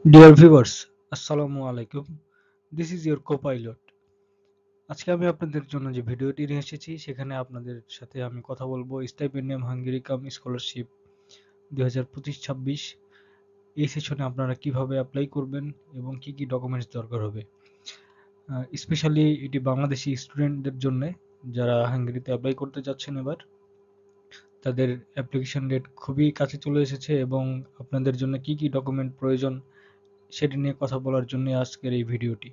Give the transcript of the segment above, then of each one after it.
Dear viewers, আসসালামু আলাইকুম। This is your co-pilot. আজকে আমি আপনাদের জন্য যে ভিডিওটি নিয়ে এসেছি সেখানে আপনাদের সাথে আমি কথা বলবো স্টাইপেন্ডিয়াম হাঙ্গেরি কাম স্কলারশিপ 2025-26 এই সেশনে আপনারা কিভাবে অ্যাপ্লাই করবেন এবং কি কি ডকুমেন্টস দরকার হবে। স্পেশালি এটি বাংলাদেশি স্টুডেন্টদের জন্য যারা হাঙ্গেরিতে অ্যাপ্লাই করতে যাচ্ছেন এবার। তাদের অ্যাপ্লিকেশন ডেট খুবই কাছে চলে এসেছে এবং আপনাদের জন্য কি কি ডকুমেন্ট প্রয়োজন সেটি নিয়ে কথা বলার জন্য আজকের এই ভিডিওটি।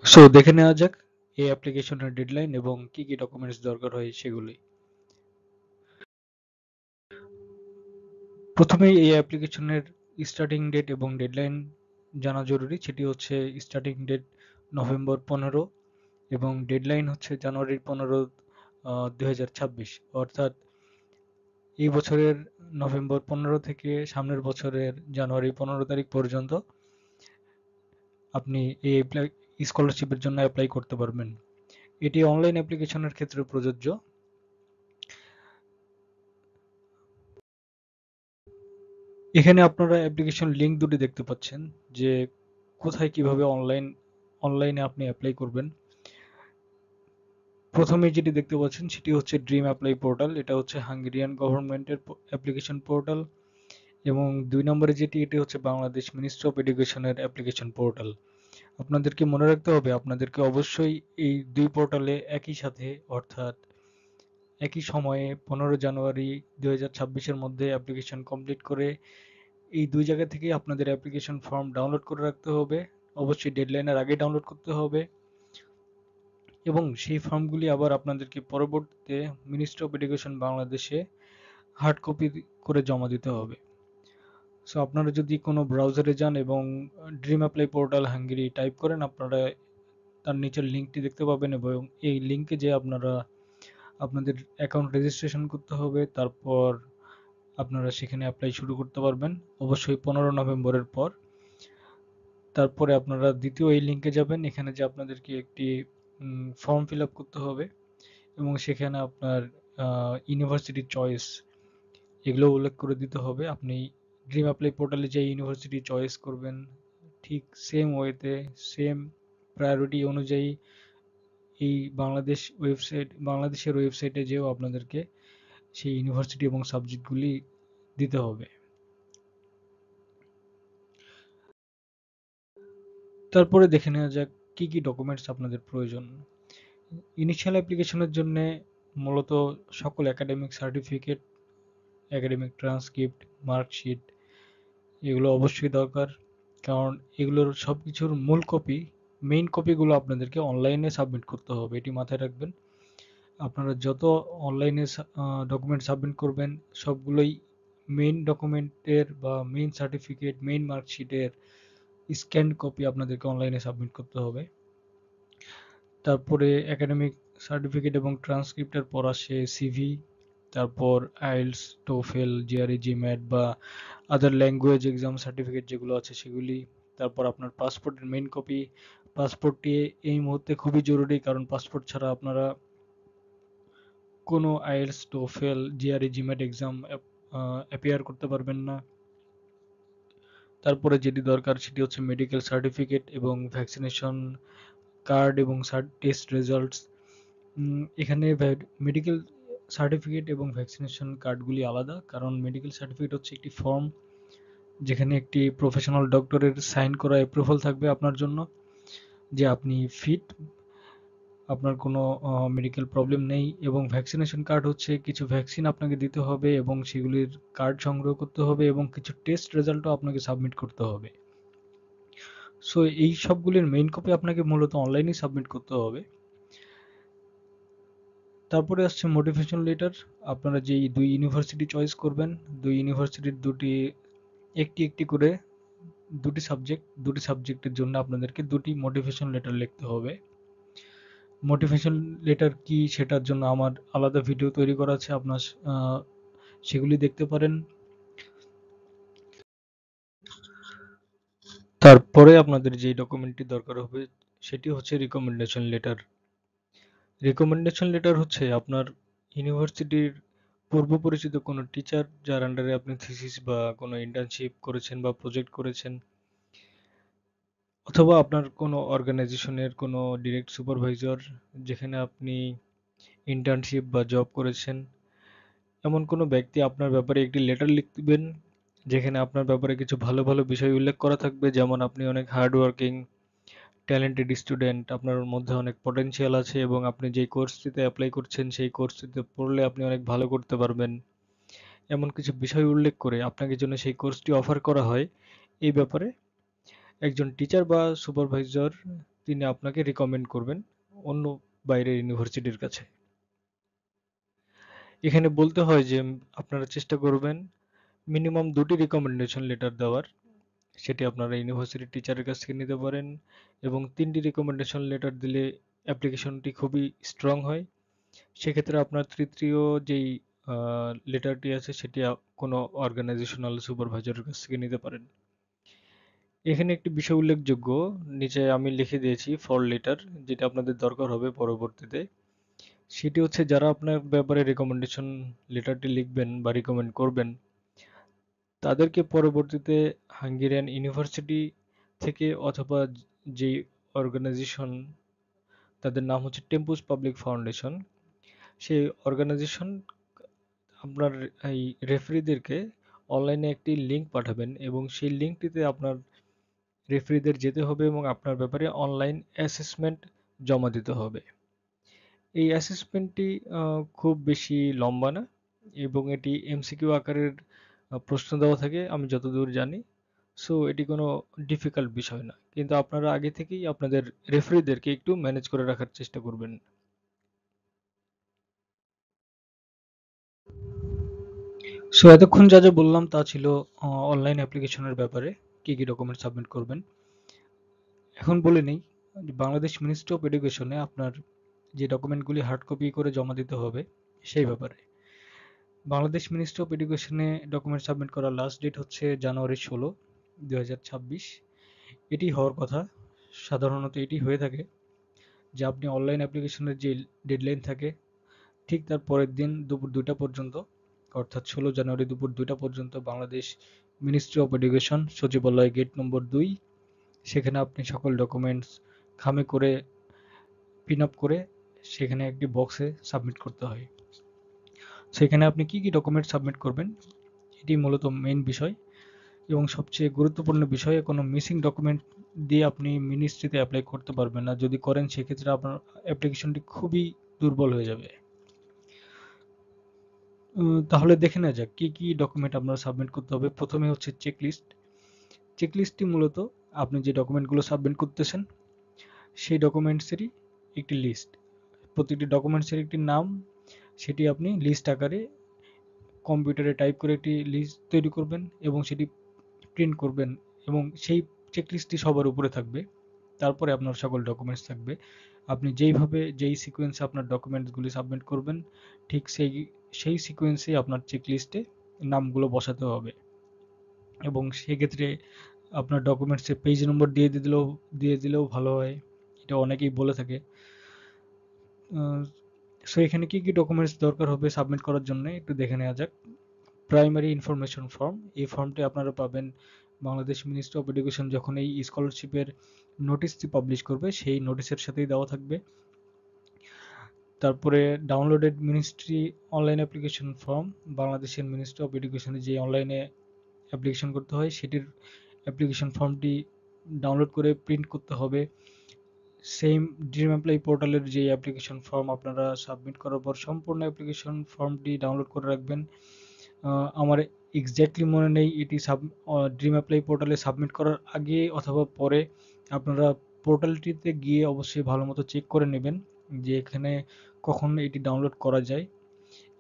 সো দেখে নেওয়া যাক এই অ্যাপ্লিকেশনের ডেডলাইন এবং কি কি ডকুমেন্টস দরকার হয় সেগুলি। প্রথমেই এই অ্যাপ্লিকেশনের স্টার্টিং ডেট এবং ডেডলাইন জানা জরুরি। সেটি হচ্ছে স্টার্টিং ডেট নভেম্বর 15 এবং ডেডলাইন হচ্ছে জানুয়ারি 15, 2026। অর্থাৎ এই বছরের নভেম্বর 15 থেকে সামনের বছরের জানুয়ারি 15 তারিখ পর্যন্ত আপনি এই স্কলারশিপের জন্য অ্যাপ্লাই করতে পারবেন। এটি অনলাইন অ্যাপ্লিকেশনের ক্ষেত্রে প্রযোজ্য। এখানে আপনারা অ্যাপ্লিকেশন লিংক দুটি দেখতে পাচ্ছেন যে কোথায় কিভাবে অনলাইনে আপনি অ্যাপ্লাই করবেন। প্রথমে যেটি দেখতে পাচ্ছেন সেটি হচ্ছে ড্রিম অ্যাপ্লাই পোর্টাল। এটা হচ্ছে হাঙ্গেরিয়ান গভর্নমেন্টের অ্যাপ্লিকেশন পোর্টাল। এবং 2 নম্বরে যেটি, এটি হচ্ছে বাংলাদেশ মিনিস্ট্রি অফ এডুকেশনের অ্যাপ্লিকেশন পোর্টাল। আপনাদেরকে মনে রাখতে হবে আপনাদেরকে অবশ্যই এই দুই পোর্টালে একই সাথে অর্থাৎ একই সময়ে 15 জানুয়ারি 2026-এর মধ্যে অ্যাপ্লিকেশন কমপ্লিট করে এই দুই জায়গা থেকেই আপনাদের অ্যাপ্লিকেশন ফর্ম ডাউনলোড করে রাখতে হবে। অবশ্যই ডেডলাইনের আগে ডাউনলোড করতে হবে এবং সেই ফর্মগুলি আবার আপনাদেরকে পরবর্তীতে মিনিস্ট্রি অফ এডুকেশন বাংলাদেশে হার্ড কপি করে জমা দিতে হবে। সো আপনারা যদি কোনো ব্রাউজারে যান এবং dream apply portal Hungary type করেন, আপনারা তার নিচের লিঙ্কটি দেখতে পাবেন এবং এই লিঙ্কে যে আপনারা আপনাদের অ্যাকাউন্ট রেজিস্ট্রেশন করতে হবে। তারপর আপনারা সেখানে অ্যাপ্লাই শুরু করতে পারবেন অবশ্যই 15 নভেম্বরের পর। তারপরে আপনারা দ্বিতীয় এই লিঙ্কে যাবেন। এখানে যে আপনাদেরকে একটি ফর্ম ফিল আপ করতে হবে এবং সেখানে আপনার ইউনিভার্সিটি চয়েস এগুলো উল্লেখ করে দিতে হবে। আপনি ড্রিম অ্যাপ্লাই পোর্টালে যে ইউনিভার্সিটি চয়েস করবেন ঠিক সেম ওয়েতে সেম প্রায়োরিটি অনুযায়ী এই বাংলাদেশের ওয়েবসাইটে যেও আপনাদেরকে সেই ইউনিভার্সিটি এবং সাবজেক্টগুলি দিতে হবে। তারপরে দেখে নেওয়া যাক কি কি ডকুমেন্টস আপনাদের প্রয়োজন। ইনিশিয়াল অ্যাপ্লিকেশনের জন্য মূলত সকল academic certificate, academic transcript, marksheet এগুলো অবশ্যই দরকার। কারণ এগুলোর সব কিছুর মূল কপি, মেইন কপিগুলো আপনাদেরকে অনলাইনে সাবমিট করতে হবে, এটি মাথায় রাখবেন। আপনারা যত অনলাইনে ডকুমেন্ট সাবমিট করবেন সবগুলোই মেইন ডকুমেন্টের বা মেইন সার্টিফিকেট, মেইন মার্কশিটের স্ক্যান কপি আপনাদেরকে অনলাইনে সাবমিট করতে হবে। তারপরে একাডেমিক সার্টিফিকেট এবং ট্রান্সক্রিপ্টের পর আসে সিভি, তারপর আইএলটিএস, টোফেল, জিআরই, জিম্যাট বা আদার ল্যাঙ্গুয়েজ এক্সাম সার্টিফিকেট যেগুলো আছে সেগুলি। তারপর আপনার পাসপোর্টের মেইন কপি। পাসপোর্টটি এই মুহূর্তে খুবই জরুরি, কারণ পাসপোর্ট ছাড়া আপনারা কোনো IELTS, TOEFL, GRE, GMAT exam appear করতে পারবেন না। তারপরে যেটি দরকার সেটি হচ্ছে মেডিকেল সার্টিফিকেট এবং ভ্যাকসিনেশন কার্ড এবং টেস্ট রেজাল্টস। এখানে মেডিকেল সার্টিফিকেট এবং ভ্যাকসিনেশন কার্ডগুলি আলাদা, কারণ মেডিকেল সার্টিফিকেট হচ্ছে একটি ফর্ম যেখানে একটি প্রফেশনাল ডক্টরের সাইন করা অ্যাপ্রুভাল থাকবে আপনার জন্য যে আপনি ফিট, আপনার কোনো মেডিকেল প্রবলেম নেই। এবং ভ্যাকসিনেশন কার্ড হচ্ছে কিছু ভ্যাকসিন আপনাকে দিতে হবে এবং সেগুলির কার্ড সংগ্রহ করতে হবে এবং কিছু টেস্ট রেজাল্টও আপনাকে সাবমিট করতে হবে। সো এই সবগুলির মেইন কপি আপনাকে মূলত অনলাইনেই সাবমিট করতে হবে। তারপরে আসছে মোটিভেশন লেটার। আপনারা যেই দুই ইউনিভার্সিটি চয়েস করবেন, দুই ইউনিভার্সিটির একটি একটি করে দুটি সাবজেক্টের জন্য আপনাদেরকে দুটি মোটিভেশন লেটার লিখতে হবে। মোটিভেশন লেটার কি সেটার জন্য আমার আলাদা ভিডিও তৈরি করা আছে, আপনার সেগুলি দেখতে পারেন। তারপরে আপনাদের যেই ডকুমেন্টটি দরকার হবে সেটি হচ্ছে রিকমেন্ডেশন লেটার। রিকমেন্ডেশন লেটার হচ্ছে আপনার ইউনিভার্সিটির পূর্ব পরিচিত কোনো টিচার যার আন্ডারে আপনি থিসিস বা কোনো ইন্টার্নশিপ করেছেন বা প্রজেক্ট করেছেন, অথবা আপনার কোনো অর্গানাইজেশনের কোনো ডিরেক্ট সুপারভাইজার, যেখানে আপনি ইন্টার্নশিপ বা জব করেছেন, এমন কোনো ব্যক্তি আপনার ব্যাপারে একটি লেটার লিখবেন, যেখানে আপনার ব্যাপারে কিছু ভালো ভালো বিষয় উল্লেখ করা থাকবে, যেমন আপনি অনেক হার্ড ওয়ার্কিং, ট্যালেন্টেড স্টুডেন্ট, আপনার মধ্যে অনেক পটেনশিয়াল আছে এবং আপনি যেই কোর্সটিতে অ্যাপ্লাই করছেন সেই কোর্সটিতে পড়লে আপনি অনেক ভালো করতে পারবেন, এমন কিছু বিষয় উল্লেখ করে আপনাকে জন্য সেই কোর্সটি অফার করা হয়। এই ব্যাপারে একজন টিচার বা সুপারভাইজার তিনি আপনাকে রিকমেন্ড করবেন অন্য বাইরের ইউনিভার্সিটির কাছে। এখানে বলতে হয় যে আপনারা চেষ্টা করবেন মিনিমাম 2টি রিকমেন্ডেশন লেটার দেওয়ার। সেটি আপনারা ইউনিভার্সিটির টিচারের কাছ থেকে নিতে পারেন, এবং 3টি রিকমেন্ডেশন লেটার দিলে অ্যাপ্লিকেশনটি খুবই স্ট্রং হয়। সেক্ষেত্রে আপনার তৃতীয় যেই লেটারটি আছে সেটি কোনো অর্গানাইজেশনাল সুপারভাইজারের কাছ থেকে নিতে পারেন। এখানে একটি বিষয় উল্লেখযোগ্য, নিচে আমি লিখে দিয়েছি ফর লেটার, যেটা আপনাদের দরকার হবে পরবর্তীতে। সেটি হচ্ছে যারা আপনার ব্যাপারে রেকমেন্ডেশন লেটারটি লিখবেন বা রিকমেন্ড করবেন, তাদেরকে পরবর্তীতে হাঙ্গেরিয়ান ইউনিভার্সিটি থেকে অথবা যেই অর্গানাইজেশন, তাদের নাম হচ্ছে টেম্পুস পাবলিক ফাউন্ডেশন, সেই অর্গানাইজেশন আপনার এই রেফারিদেরকে অনলাইনে একটি লিঙ্ক পাঠাবেন, এবং সেই লিঙ্কটিতে আপনার রেফারিদের যেতে হবে এবং আপনার ব্যাপারে অনলাইন অ্যাসেসমেন্ট জমা দিতে হবে। এই অ্যাসেসমেন্টটি খুব বেশি লম্বা না, এবং এটি এমসিকিউ আকারের প্রশ্ন দেওয়া থাকে আমি যতদূর জানি। সো এটি কোনো ডিফিকাল্ট বিষয় না, কিন্তু আপনারা আগে থেকেই আপনাদের রেফারিদেরকে একটু ম্যানেজ করে রাখার চেষ্টা করবেন। সো এতক্ষণ যা যা বললাম তা ছিল অনলাইন অ্যাপ্লিকেশনের ব্যাপারে কি কি ডকুমেন্ট সাবমিট করবেন। এখন বলে নেই যে বাংলাদেশ মিনিস্ট্রি অফ এডুকেশনে আপনার যে ডকুমেন্টগুলি হার্ড কপি করে জমা দিতে হবে সেই ব্যাপারে। বাংলাদেশ মিনিস্ট্রি অফ এডুকেশনে ডকুমেন্ট সাবমিট করার লাস্ট ডেট হচ্ছে জানুয়ারি 16, 2026। এটি হওয়ার কথা, সাধারণত এটি হয়ে থাকে যে আপনি অনলাইন অ্যাপ্লিকেশনের যে ডেডলাইন থাকে ঠিক তার পরের দিন দুপুর 2টা পর্যন্ত, অর্থাৎ 16 জানুয়ারি দুপুর 2টা পর্যন্ত বাংলাদেশ মিনিস্ট্রি অফ এডুকেশন সচিবালয় গেট নম্বর 2, সেখানে আপনি সকল ডকুমেন্টস খামে করে পিন আপ করে সেখানে একটি বক্সে সাবমিট করতে হয়। সেখানে আপনি কি কি ডকুমেন্ট সাবমিট করবেন এটি মূলত মেইন বিষয়, এবং সবচেয়ে গুরুত্বপূর্ণ বিষয়, কোনো মিসিং ডকুমেন্ট দিয়ে আপনি মিনিস্ট্রিতে অ্যাপ্লাই করতে পারবেন না। যদি করেন সেক্ষেত্রে আপনার অ্যাপ্লিকেশনটি খুবই দুর্বল হয়ে যাবে। তাহলে দেখে নেওয়া যাক কি কি ডকুমেন্ট আপনার সাবমিট করতে হবে। প্রথমে হচ্ছে চেকলিস্ট। চেকলিস্টটি মূলত আপনি যে ডকুমেন্টগুলো সাবমিট করতেছেন সেই ডকুমেন্টসেরই একটি লিস্ট। প্রতিটি ডকুমেন্টসের একটি নাম, সেটি আপনি লিস্ট আকারে কম্পিউটারে টাইপ করে একটি লিস্ট তৈরি করবেন এবং সেটি প্রিন্ট করবেন, এবং সেই চেকলিস্টটি সবার উপরে থাকবে। তারপরে আপনার সকল ডকুমেন্টস থাকবে। আপনি যেইভাবে যেই সিকোয়েন্সে আপনার ডকুমেন্টসগুলি সাবমিট করবেন ঠিক সেই সেই সিকোয়েন্সেই আপনার চেকলিস্টে নামগুলো বসাতে হবে, এবং সেক্ষেত্রে আপনার ডকুমেন্টসে পেজ নম্বর দিয়ে দিলেও ভালো হয়, এটা অনেকেই বলে থাকে। সো এখানে কি কি ডকুমেন্টস দরকার হবে সাবমিট করার জন্য একটু দেখে নেওয়া যাক। প্রাইমারি ইনফরমেশন ফর্ম, এই ফর্মটি আপনারা পাবেন বাংলাদেশ মিনিস্ট্রি অফ এডুকেশন যখন এই স্কলারশিপের নোটিশটি পাবলিশ করবে সেই নোটিশের সাথেই দেওয়া থাকবে। তারপরে downloaded ministry online application form, বাংলাদেশের মিনিস্ট্রি অফ এডুকেশনে যে অনলাইনে অ্যাপ্লিকেশন করতে হয় সেটির অ্যাপ্লিকেশন ফর্মটি ডাউনলোড করে প্রিন্ট করতে হবে। সেম ড্রিম অ্যাপ্লাই পোর্টালের যে অ্যাপ্লিকেশন ফর্ম আপনারা সাবমিট করার পর সম্পূর্ণ অ্যাপ্লিকেশন ফর্মটি ডাউনলোড করে রাখবেন। আমার এক্স্যাক্টলি মনে নেই এটি ড্রিম অ্যাপ্লাই পোর্টালে সাবমিট করার আগে অথবা পরে। আপনারা পোর্টালটিতে গিয়ে অবশ্যই ভালো মতো চেক করে নেবেন যে এখানে কখন এটি ডাউনলোড করা যায়,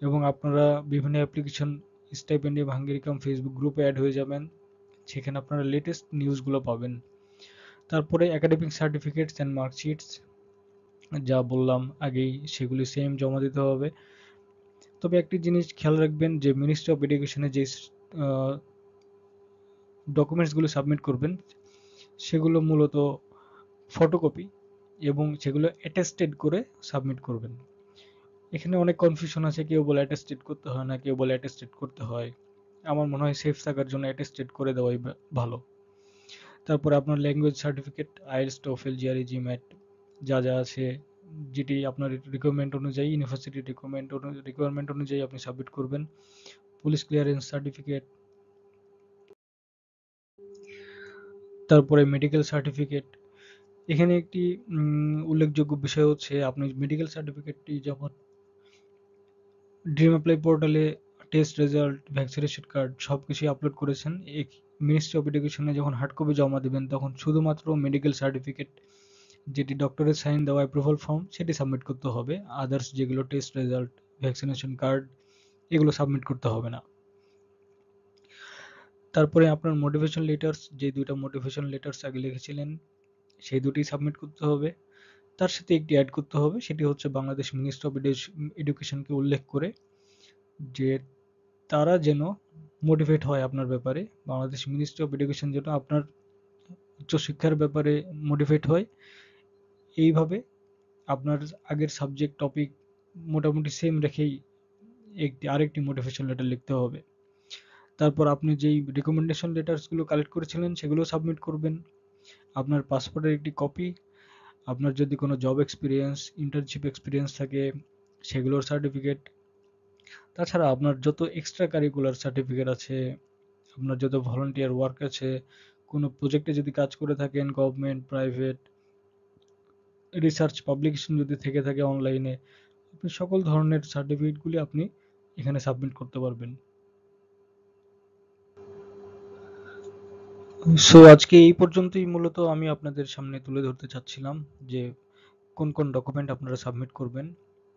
এবং আপনারা বিভিন্ন অ্যাপ্লিকেশন স্টাইপেন্ডিয়াম হাঙ্গেরিকাম ফেসবুক গ্রুপে অ্যাড হয়ে যাবেন, সেখানে আপনারা লেটেস্ট নিউজগুলো পাবেন। তারপরে একাডেমিক সার্টিফিকেটস অ্যান্ড মার্কশিটস, যা বললাম আগেই সেগুলি সেম জমা দিতে হবে। তবে একটি জিনিস খেয়াল রাখবেন যে মিনিস্ট্রি অফ এডুকেশনে যে ডকুমেন্টসগুলো সাবমিট করবেন সেগুলো মূলত ফটোকপি, এবং সেগুলো অ্যাটেস্টেড করে সাবমিট করবেন। এখানে অনেক কনফিউশন আছে, কেউ বলে অ্যাটেস্টেড করতে হয় না, কেউ বলে অ্যাটেস্টেড করতে হয়। আমার মনে হয় সেফ থাকার জন্য অ্যাটেস্টেড করে দেওয়াই ভালো। তারপরে আপনার language certificate, IELTS, TOEFL, GRE, GMAT যা যা আছে, যেটি আপনার রিকোয়ারমেন্ট অনুযায়ী, ইউনিভার্সিটির রিকোয়ারমেন্ট অনুযায়ী আপনি সাবমিট করবেন। পুলিশ ক্লিয়ারেন্স সার্টিফিকেট, তারপরে মেডিকেল সার্টিফিকেট। এখানে একটি উল্লেখযোগ্য বিষয় হচ্ছে, আপনি মেডিকেল সার্টিফিকেটটি যখন ড্রিম অ্যাপ্লাই পোর্টালে টেস্ট রেজাল্ট, ভ্যাকসিনেশন কার্ড সব কিছুই আপলোড করেছেন, মিনিস্ট্রি অফ এডুকেশনে যখন হার্ড কপি জমা দেবেন তখন শুধুমাত্র মেডিকেল সার্টিফিকেট, যেটি ডক্টরের সাইন দেওয়া অ্যাপ্রুভাল ফর্ম, সেটি সাবমিট করতে হবে। আদার্স যেগুলো টেস্ট রেজাল্ট, ভ্যাকসিনেশন কার্ড, এগুলো সাবমিট করতে হবে না। তারপরে আপনার মোটিভেশন লেটার্স, যে দুইটা মোটিভেশন লেটার্স আগে লিখেছিলেন সেই দুটি সাবমিট করতে হবে। তার সাথে একটি অ্যাড করতে হবে, সেটি হচ্ছে বাংলাদেশ মিনিস্ট্রি অফ এডুকেশনকে উল্লেখ করে যে তারা যেন মোটিভেট হয় আপনার ব্যাপারে, বাংলাদেশ মিনিস্ট্রি অফ এডুকেশন যেন আপনার উচ্চশিক্ষার ব্যাপারে মোটিভেট হয়। এইভাবে আপনার আগের সাবজেক্ট টপিক মোটামুটি সেম রেখেই আরেকটি মোটিভেশন লেটার লিখতে হবে। তারপর আপনি যেই রিকমেন্ডেশন লেটার্সগুলো কালেক্ট করেছিলেন সেগুলো সাবমিট করবেন। আপনার পাসপোর্টের একটি কপি, আপনার যদি কোনো জব এক্সপিরিয়েন্স, ইন্টার্নশিপ এক্সপিরিয়েন্স থাকে সেগুলোর সার্টিফিকেট, তাছাড়া আপনার যত এক্সট্রা কারিকুলার সার্টিফিকেট আছে, আপনার যত ভলান্টিয়ার ওয়ার্ক আছে, কোনো প্রজেক্টে যদি কাজ করে থাকেন, গভর্নমেন্ট, প্রাইভেট, রিসার্চ পাবলিকেশন যদি থেকে থাকে অনলাইনে, আপনি সকল ধরনের সার্টিফিকেটগুলি আপনি এখানে সাবমিট করতে পারবেন। সো আজকে এই পর্যন্তই মূলত আমি আপনাদের সামনে তুলে ধরতে চাচ্ছিলাম যে কোন কোন ডকুমেন্ট আপনারা সাবমিট করবেন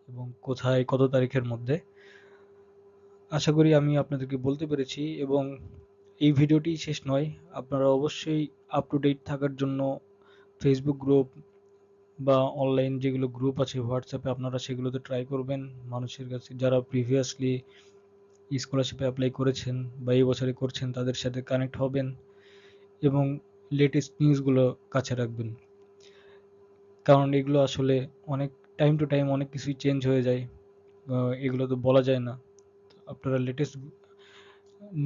এবং কোথায়, কত তারিখের মধ্যে। আশা করি আমি আপনাদেরকে বলতে পেরেছি, এবং এই ভিডিওটি শেষ নয়। আপনারা অবশ্যই আপ টু ডেট থাকার জন্য ফেসবুক গ্রুপ বা অনলাইন যেগুলো গ্রুপ আছে হোয়াটসঅ্যাপে, আপনারা সেগুলোতে ট্রাই করবেন মানুষের কাছে যারা প্রিভিয়াসলি স্কলারশিপে অ্যাপ্লাই করেছেন বা এই বছরে করছেন, তাদের সাথে কানেক্ট হবেন এবং লেটেস্ট নিউজগুলো কাছে রাখবেন। কারণ এগুলো আসলে অনেক টাইম টু টাইম অনেক কিছুই চেঞ্জ হয়ে যায়, এগুলো তো বলা যায় না। আপনারা লেটেস্ট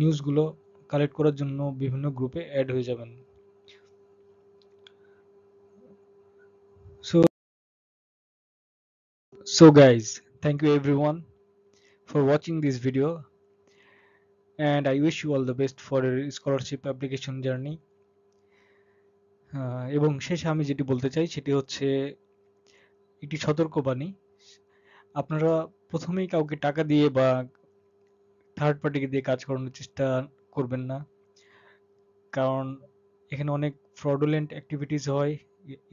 নিউজগুলো কালেক্ট করার জন্য বিভিন্ন গ্রুপে অ্যাড হয়ে যাবেন। So, so guys, thank you everyone for watching this video, and I wish you all the best for your scholarship application journey. এবং শেষে আমি যেটি বলতে চাই সেটি হচ্ছে একটি সতর্কবাণী। আপনারা প্রথমেই কাউকে টাকা দিয়ে বা থার্ড পার্টিকে দিয়ে কাজ করানোর চেষ্টা করবেন না, কারণ এখানে অনেক ফ্রডুলেন্ট অ্যাক্টিভিটিস হয়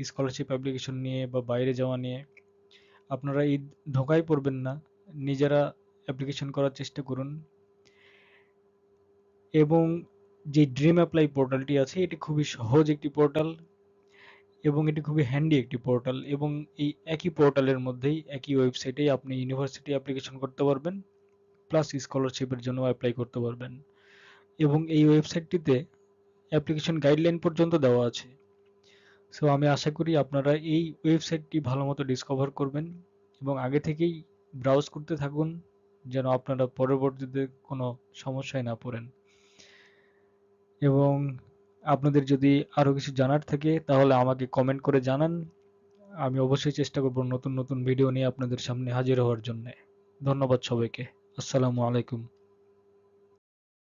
স্কলারশিপ অ্যাপ্লিকেশন নিয়ে বা বাইরে যাওয়া নিয়ে। আপনারা এই ধোঁকায় পড়বেন না, নিজেরা অ্যাপ্লিকেশন করার চেষ্টা করুন। এবং যে ড্রিম অ্যাপ্লাই পোর্টালটি আছে এটি খুবই সহজ একটি পোর্টাল এবং এটি খুবই হ্যান্ডি একটি পোর্টাল, এবং এই একই পোর্টালের মধ্যেই একই ওয়েবসাইটেই আপনি ইউনিভার্সিটি অ্যাপ্লিকেশন করতে পারবেন, প্লাস স্কলারশিপের জন্য অ্যাপ্লাই করতে পারবেন। এবং এই ওয়েবসাইটটিতে অ্যাপ্লিকেশন গাইডলাইন পর্যন্ত দেওয়া আছে। সো আমি আশা করি আপনারা এই ওয়েবসাইটটি ভালো মতো ডিসকভার করবেন এবং আগে থেকেই ব্রাউজ করতে থাকুন, যেন আপনারা পরবর্তীতে কোনো সমস্যায় না পড়েন। এবং আপনাদের যদি আরো কিছু জানার থাকে তাহলে আমাকে কমেন্ট করে জানান। আমি অবশ্যই চেষ্টা করব নতুন নতুন ভিডিও নিয়ে আপনাদের সামনে হাজির হওয়ার জন্য। ধন্যবাদ সবাইকে। আসসালামু আলাইকুম।